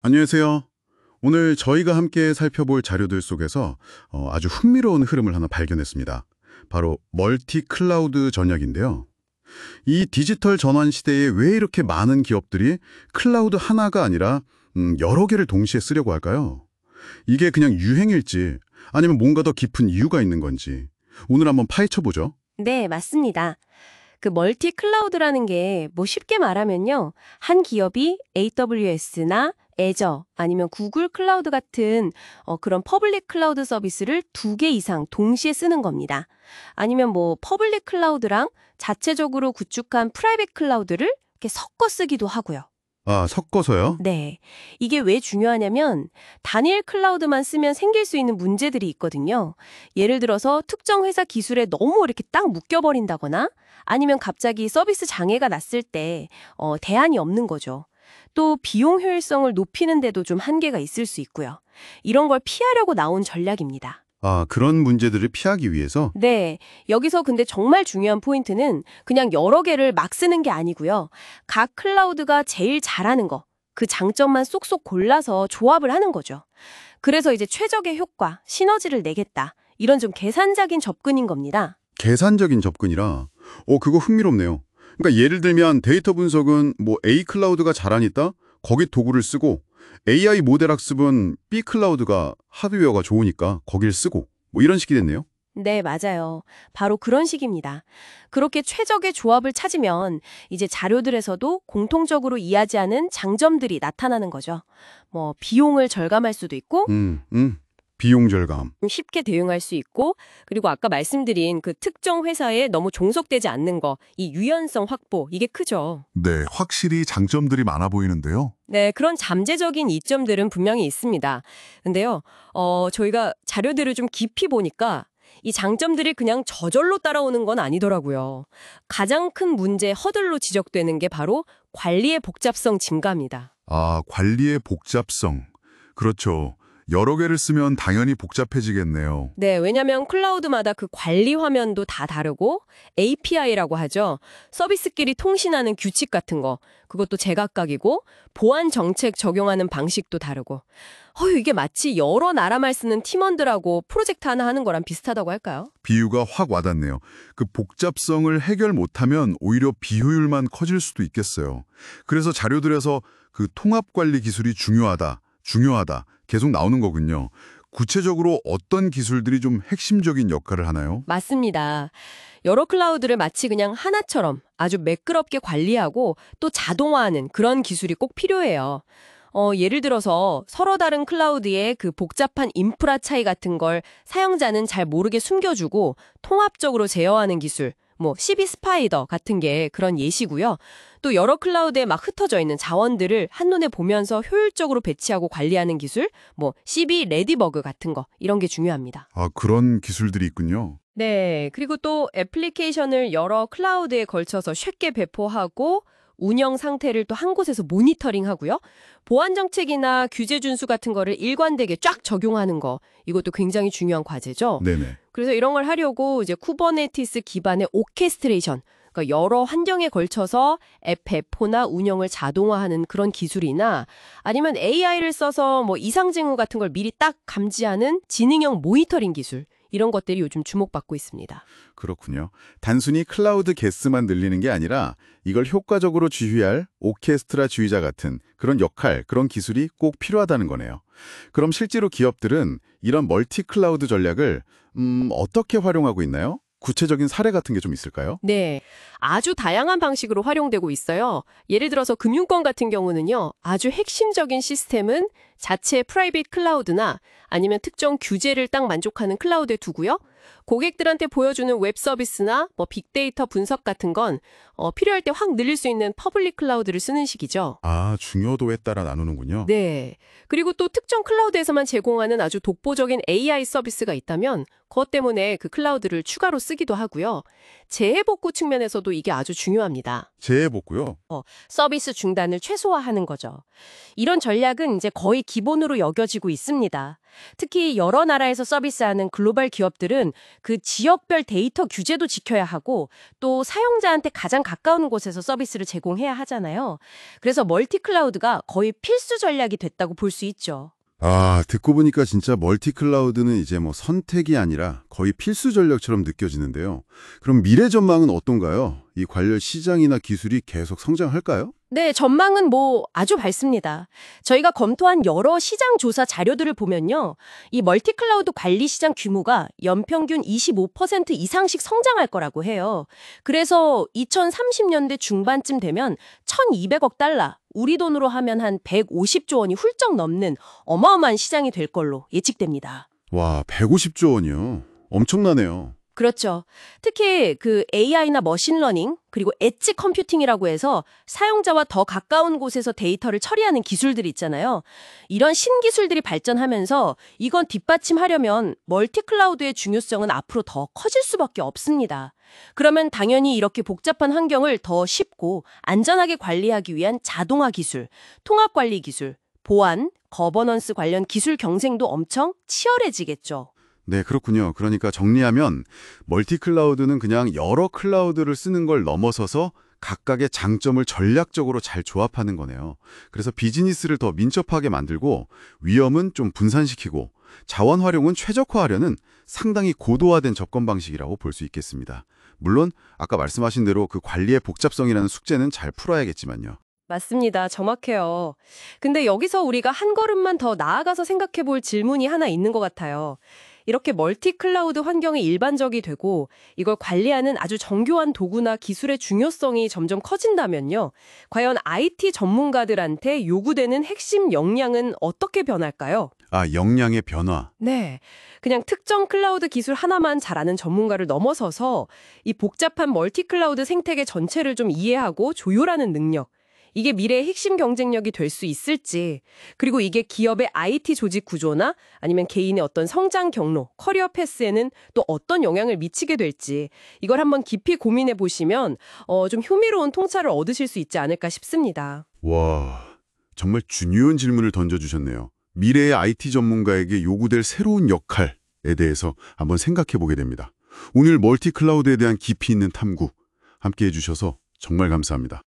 안녕하세요. 오늘 저희가 함께 살펴볼 자료들 속에서 아주 흥미로운 흐름을 하나 발견했습니다. 바로 멀티 클라우드 전략인데요. 이 디지털 전환 시대에 왜 이렇게 많은 기업들이 클라우드 하나가 아니라 여러 개를 동시에 쓰려고 할까요? 이게 그냥 유행일지 아니면 뭔가 더 깊은 이유가 있는 건지 오늘 한번 파헤쳐보죠. 네, 맞습니다. 그 멀티 클라우드라는 게 뭐 쉽게 말하면요. 한 기업이 AWS나 애저 아니면 구글 클라우드 같은 그런 퍼블릭 클라우드 서비스를 두 개 이상 동시에 쓰는 겁니다. 아니면 뭐 퍼블릭 클라우드랑 자체적으로 구축한 프라이빗 클라우드를 이렇게 섞어 쓰기도 하고요. 아, 섞어서요? 네. 이게 왜 중요하냐면 단일 클라우드만 쓰면 생길 수 있는 문제들이 있거든요. 예를 들어서 특정 회사 기술에 너무 이렇게 딱 묶여버린다거나 아니면 갑자기 서비스 장애가 났을 때 대안이 없는 거죠. 또 비용 효율성을 높이는 데도 좀 한계가 있을 수 있고요. 이런 걸 피하려고 나온 전략입니다. 아, 그런 문제들을 피하기 위해서? 네. 여기서 근데 정말 중요한 포인트는 그냥 여러 개를 막 쓰는 게 아니고요. 각 클라우드가 제일 잘하는 거, 그 장점만 쏙쏙 골라서 조합을 하는 거죠. 그래서 이제 최적의 효과, 시너지를 내겠다. 이런 좀 계산적인 접근인 겁니다. 계산적인 접근이라 그거 흥미롭네요. 그러니까 예를 들면 데이터 분석은 뭐 A 클라우드가 잘하니까 거기 도구를 쓰고 AI 모델 학습은 B 클라우드가 하드웨어가 좋으니까 거길 쓰고 뭐 이런 식이 됐네요. 네, 맞아요. 바로 그런 식입니다. 그렇게 최적의 조합을 찾으면 이제 자료들에서도 공통적으로 이해하지 않은 장점들이 나타나는 거죠. 뭐 비용을 절감할 수도 있고 비용 절감. 쉽게 대응할 수 있고 그리고 아까 말씀드린 그 특정 회사에 너무 종속되지 않는 거, 이 유연성 확보, 이게 크죠. 네, 확실히 장점들이 많아 보이는데요. 네, 그런 잠재적인 이점들은 분명히 있습니다. 근데요, 저희가 자료들을 좀 깊이 보니까 이 장점들이 그냥 저절로 따라오는 건 아니더라고요. 가장 큰 문제, 허들로 지적되는 게 바로 관리의 복잡성 증가입니다. 아, 관리의 복잡성. 그렇죠. 여러 개를 쓰면 당연히 복잡해지겠네요. 네, 왜냐면 클라우드마다 그 관리 화면도 다 다르고 API라고 하죠. 서비스끼리 통신하는 규칙 같은 거, 그것도 제각각이고 보안 정책 적용하는 방식도 다르고 이게 마치 여러 나라말 쓰는 팀원들하고 프로젝트 하나 하는 거랑 비슷하다고 할까요? 비유가 확 와닿네요. 그 복잡성을 해결 못하면 오히려 비효율만 커질 수도 있겠어요. 그래서 자료들에서 그 통합관리 기술이 중요하다 계속 나오는 거군요. 구체적으로 어떤 기술들이 좀 핵심적인 역할을 하나요? 맞습니다. 여러 클라우드를 마치 그냥 하나처럼 아주 매끄럽게 관리하고 또 자동화하는 그런 기술이 꼭 필요해요. 예를 들어서 서로 다른 클라우드의 그 복잡한 인프라 차이 같은 걸 사용자는 잘 모르게 숨겨주고 통합적으로 제어하는 기술, 뭐 CB 스파이더 같은 게 그런 예시고요. 또 여러 클라우드에 막 흩어져 있는 자원들을 한눈에 보면서 효율적으로 배치하고 관리하는 기술, 뭐 CB 레디버그 같은 거, 이런 게 중요합니다. 아, 그런 기술들이 있군요. 네, 그리고 또 애플리케이션을 여러 클라우드에 걸쳐서 쉽게 배포하고 운영 상태를 또 한 곳에서 모니터링하고요. 보안 정책이나 규제 준수 같은 거를 일관되게 쫙 적용하는 거, 이것도 굉장히 중요한 과제죠. 네네. 그래서 이런 걸 하려고 이제 쿠버네티스 기반의 오케스트레이션, 그러니까 여러 환경에 걸쳐서 앱 배포나 운영을 자동화하는 그런 기술이나 아니면 AI를 써서 뭐 이상 징후 같은 걸 미리 딱 감지하는 지능형 모니터링 기술, 이런 것들이 요즘 주목받고 있습니다. 그렇군요. 단순히 클라우드 개수만 늘리는 게 아니라 이걸 효과적으로 지휘할 오케스트라 지휘자 같은 그런 역할, 그런 기술이 꼭 필요하다는 거네요. 그럼 실제로 기업들은 이런 멀티 클라우드 전략을 어떻게 활용하고 있나요? 구체적인 사례 같은 게 좀 있을까요? 네, 아주 다양한 방식으로 활용되고 있어요. 예를 들어서 금융권 같은 경우는요, 아주 핵심적인 시스템은 자체 프라이빗 클라우드나 아니면 특정 규제를 딱 만족하는 클라우드에 두고요. 고객들한테 보여주는 웹 서비스나 뭐 빅데이터 분석 같은 건 필요할 때 확 늘릴 수 있는 퍼블릭 클라우드를 쓰는 식이죠. 아, 중요도에 따라 나누는군요. 네. 그리고 또 특정 클라우드에서만 제공하는 아주 독보적인 AI 서비스가 있다면 그것 때문에 그 클라우드를 추가로 쓰기도 하고요. 재해복구 측면에서도 이게 아주 중요합니다. 재해복구요? 서비스 중단을 최소화하는 거죠. 이런 전략은 이제 거의 기본으로 여겨지고 있습니다. 특히 여러 나라에서 서비스하는 글로벌 기업들은 그 지역별 데이터 규제도 지켜야 하고 또 사용자한테 가장 가까운 곳에서 서비스를 제공해야 하잖아요. 그래서 멀티클라우드가 거의 필수 전략이 됐다고 볼 수 있죠. 아, 듣고 보니까 진짜 멀티클라우드는 이제 뭐 선택이 아니라 거의 필수 전략처럼 느껴지는데요. 그럼 미래 전망은 어떤가요? 이 관련 시장이나 기술이 계속 성장할까요? 네, 전망은 아주 밝습니다. 저희가 검토한 여러 시장 조사 자료들을 보면요. 이 멀티클라우드 관리 시장 규모가 연평균 25% 이상씩 성장할 거라고 해요. 그래서 2030년대 중반쯤 되면 1,200억 달러, 우리 돈으로 하면 한 150조 원이 훌쩍 넘는 어마어마한 시장이 될 걸로 예측됩니다. 와, 150조 원이요. 엄청나네요. 그렇죠. 특히 그 AI나 머신러닝 그리고 엣지 컴퓨팅이라고 해서 사용자와 더 가까운 곳에서 데이터를 처리하는 기술들이 있잖아요. 이런 신기술들이 발전하면서 이건 뒷받침하려면 멀티클라우드의 중요성은 앞으로 더 커질 수밖에 없습니다. 그러면 당연히 이렇게 복잡한 환경을 더 쉽고 안전하게 관리하기 위한 자동화 기술, 통합 관리 기술, 보안, 거버넌스 관련 기술 경쟁도 엄청 치열해지겠죠. 네, 그렇군요. 그러니까 정리하면 멀티클라우드는 그냥 여러 클라우드를 쓰는 걸 넘어서서 각각의 장점을 전략적으로 잘 조합하는 거네요. 그래서 비즈니스를 더 민첩하게 만들고 위험은 좀 분산시키고 자원 활용은 최적화하려는 상당히 고도화된 접근 방식이라고 볼 수 있겠습니다. 물론 아까 말씀하신 대로 그 관리의 복잡성이라는 숙제는 잘 풀어야겠지만요. 맞습니다. 정확해요. 근데 여기서 우리가 한 걸음만 더 나아가서 생각해 볼 질문이 하나 있는 것 같아요. 이렇게 멀티클라우드 환경이 일반적이 되고 이걸 관리하는 아주 정교한 도구나 기술의 중요성이 점점 커진다면요. 과연 IT 전문가들한테 요구되는 핵심 역량은 어떻게 변할까요? 아, 역량의 변화. 네. 그냥 특정 클라우드 기술 하나만 잘하는 전문가를 넘어서서 이 복잡한 멀티클라우드 생태계 전체를 좀 이해하고 조율하는 능력. 이게 미래의 핵심 경쟁력이 될 수 있을지, 그리고 이게 기업의 IT 조직 구조나 아니면 개인의 어떤 성장 경로, 커리어 패스에는 또 어떤 영향을 미치게 될지 이걸 한번 깊이 고민해 보시면 좀 흥미로운 통찰을 얻으실 수 있지 않을까 싶습니다. 와, 정말 중요한 질문을 던져주셨네요. 미래의 IT 전문가에게 요구될 새로운 역할에 대해서 한번 생각해 보게 됩니다. 오늘 멀티클라우드에 대한 깊이 있는 탐구 함께 해주셔서 정말 감사합니다.